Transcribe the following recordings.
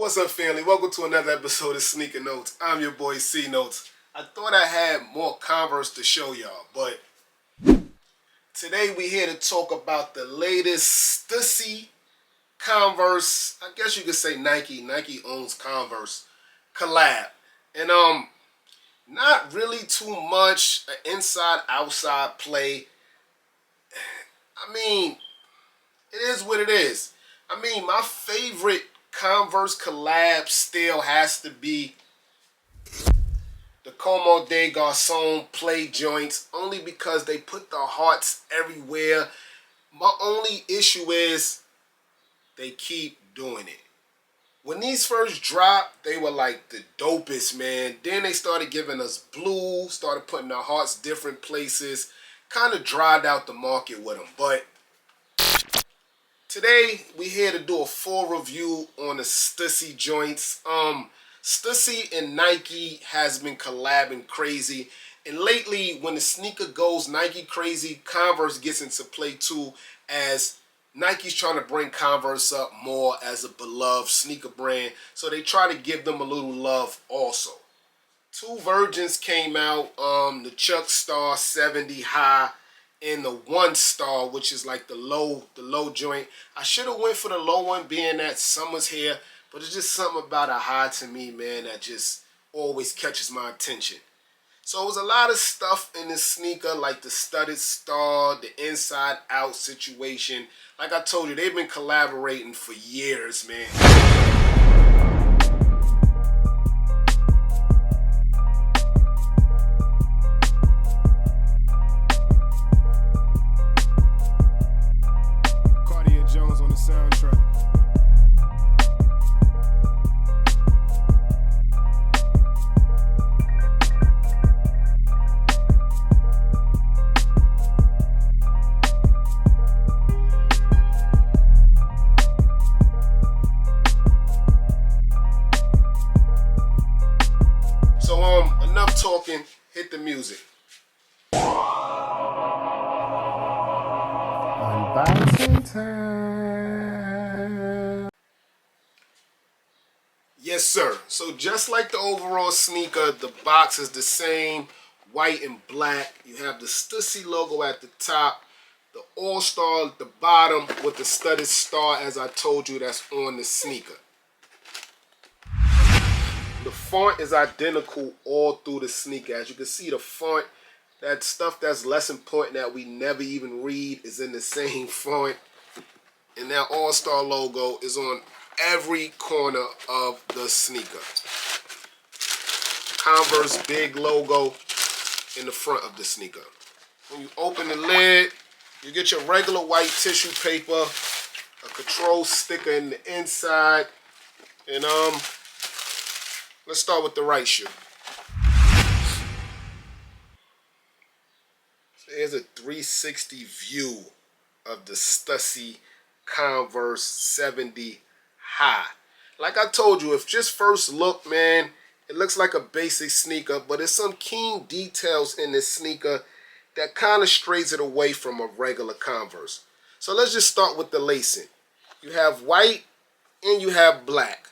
What's up, family? Welcome to another episode of Sneaker Notes. I'm your boy C Notes. I thought I had more Converse to show y'all, but today we here to talk about the latest Stussy Converse. I guess you could say Nike. Nike owns Converse collab, and not really too much inside-outside play. I mean, it is what it is. I mean, my favorite Converse collab still has to be the Como de Garçon play joints, only because they put the hearts everywhere. My only issue is they keep doing it. When these first dropped, they were like the dopest, man. Then they started giving us blue, started putting the hearts different places, kind of dried out the market with them. But today, we here to do a full review on the Stussy joints. Stussy and Nike has been collabing crazy. And lately, when the sneaker goes Nike crazy, Converse gets into play too, as Nike's trying to bring Converse up more as a beloved sneaker brand. So they try to give them a little love also. Two versions came out, the Chuck Star 70 High and the 1 Star, which is like the low joint. I should have went for the low one, being that summer's here, but it's just something about a high to me, man, that just always catches my attention. So it was a lot of stuff in this sneaker, like the studded star, the inside out situation. Like I told you, they've been collaborating for years, man. On the soundtrack. So enough talking, hit the music. Unboxing time. Yes, sir. So just like the overall sneaker, the box is the same, white and black. You have the Stussy logo at the top, the All-Star at the bottom with the studded star, as I told you, that's on the sneaker. The font is identical all through the sneaker. As you can see, the font, that stuff that's less important that we never even read, is in the same font. And that All-Star logo is on every corner of the sneaker. Converse big logo in the front of the sneaker. When you open the lid, you get your regular white tissue paper, a control sticker in the inside, and let's start with the right shoe. So here's a 360 view of the Stussy Converse 70 High. Like I told you, if just first look, man, it looks like a basic sneaker, but there's some keen details in this sneaker that kind of strays it away from a regular Converse. So let's just start with the lacing. You have white and you have black.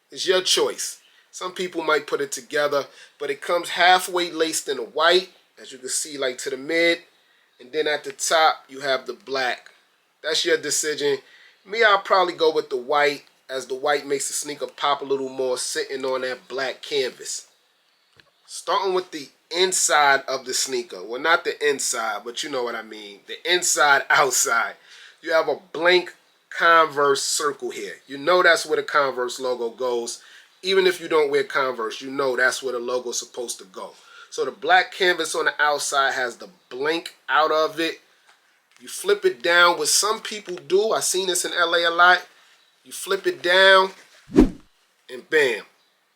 It's your choice. Some people might put it together, but it comes halfway laced in the white, as you can see, like to the mid, and then at the top you have the black. That's your decision. Me, I'll probably go with the white, as the white makes the sneaker pop a little more sitting on that black canvas. Starting with the inside of the sneaker. Well, not the inside, but you know what I mean. The inside, outside. You have a blank Converse circle here. You know that's where the Converse logo goes. Even if you don't wear Converse, you know that's where the logo's supposed to go. So the black canvas on the outside has the blank out of it. You flip it down, what some people do. I've seen this in LA a lot. You flip it down, and bam,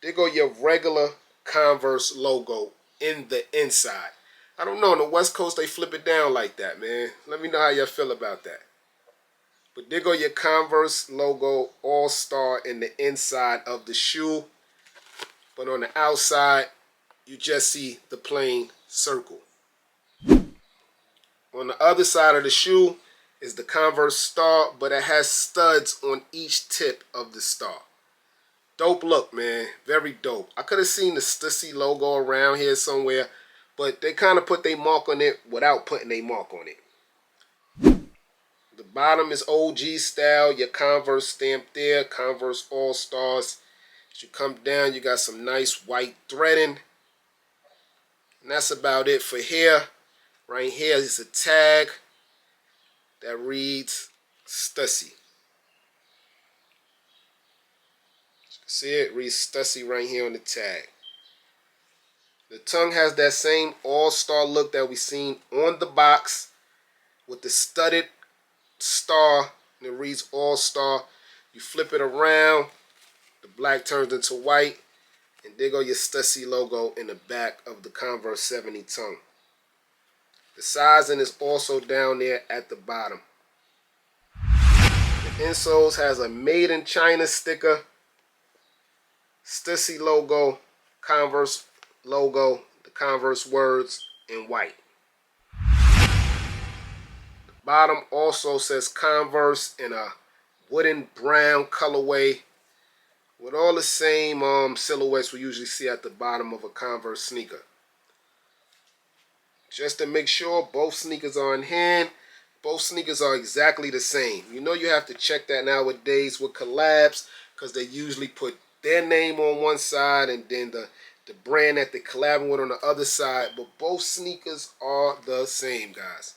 there go your regular Converse logo in the inside. I don't know, on the West Coast, they flip it down like that, man. Let me know how y'all feel about that. But there go your Converse logo, All-Star, in the inside of the shoe. But on the outside, you just see the plain circle. On the other side of the shoe is the Converse star, but it has studs on each tip of the star. Dope look, man. Very dope. I could have seen the Stussy logo around here somewhere, but they kind of put their mark on it without putting their mark on it. The bottom is OG style. Your Converse stamp there. Converse All-Stars. As you come down, you got some nice white threading. And that's about it for here. Right here is a tag that reads Stussy. See it? Reads Stussy right here on the tag. The tongue has that same all-star look that we seen on the box with the studded star, and it reads all-star. You flip it around, the black turns into white, and there go your Stussy logo in the back of the Converse 70 tongue. The sizing is also down there at the bottom. The insoles has a made in China sticker, Stussy logo, Converse logo, the Converse words in white. The bottom also says Converse in a wooden brown colorway with all the same silhouettes we usually see at the bottom of a Converse sneaker. Just to make sure both sneakers are in hand, both sneakers are exactly the same. You know you have to check that nowadays with collabs because they usually put their name on one side and then the brand that they're collabing with on the other side. But both sneakers are the same, guys.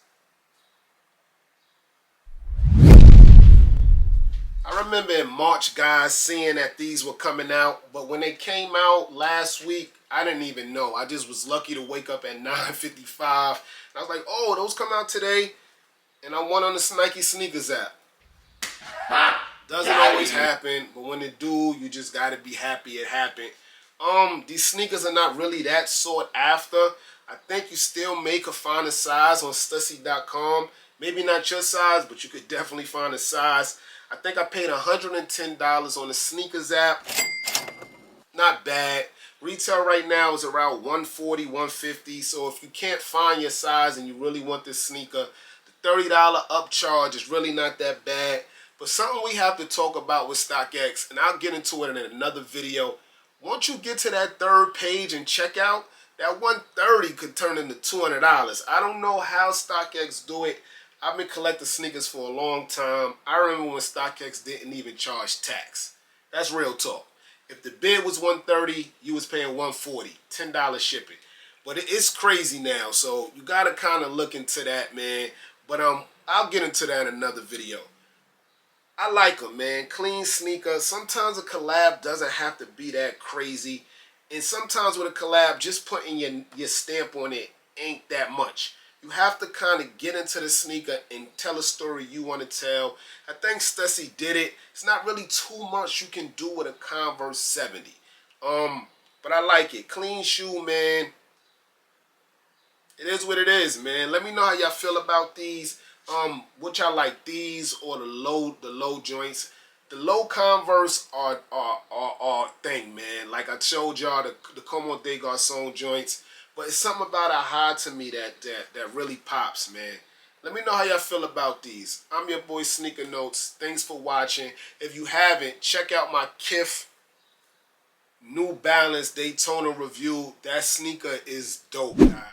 I remember in March, guys, seeing that these were coming out. But when they came out last week, I didn't even know. I just was lucky to wake up at 9:55. I was like, oh, those come out today. And I went on the Nike Sneakers app. Doesn't always happen, but when it do, you just gotta be happy it happened. These sneakers are not really that sought after. I think you still may could find a size on Stussy.com. Maybe not your size, but you could definitely find a size. I think I paid $110 on the Sneakers app. Not bad. Retail right now is around $140, $150. So if you can't find your size and you really want this sneaker, the $30 upcharge is really not that bad. But something we have to talk about with StockX, and I'll get into it in another video. Once you get to that third page and check out, that $130 could turn into $200. I don't know how StockX do it. I've been collecting sneakers for a long time. I remember when StockX didn't even charge tax. That's real talk. If the bid was $130, you was paying $140, $10 shipping. But it's crazy now, so you gotta kind of look into that, man. But I'll get into that in another video. I like them, man. Clean sneaker. Sometimes a collab doesn't have to be that crazy. And sometimes with a collab, just putting your stamp on it ain't that much. You have to kind of get into the sneaker and tell a story you want to tell. I think Stussy did it. It's not really too much you can do with a Converse 70. But I like it. Clean shoe, man. It is what it is, man. Let me know how y'all feel about these. What y'all like, these or the low joints? The low Converse are thing, man. Like I showed y'all the Como de Garçon joints. But it's something about a high to me that really pops, man. Let me know how y'all feel about these. I'm your boy Sneaker Notes. Thanks for watching. If you haven't, check out my Kith New Balance Daytona review. That sneaker is dope, guys.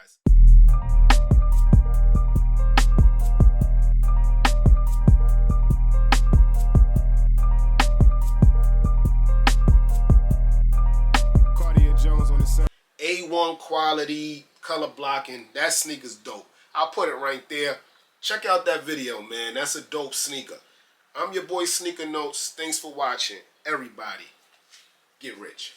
A1 quality, color blocking. That sneaker's dope. I'll put it right there. Check out that video, man. That's a dope sneaker. I'm your boy Sneaker Notes. Thanks for watching. Everybody, get rich.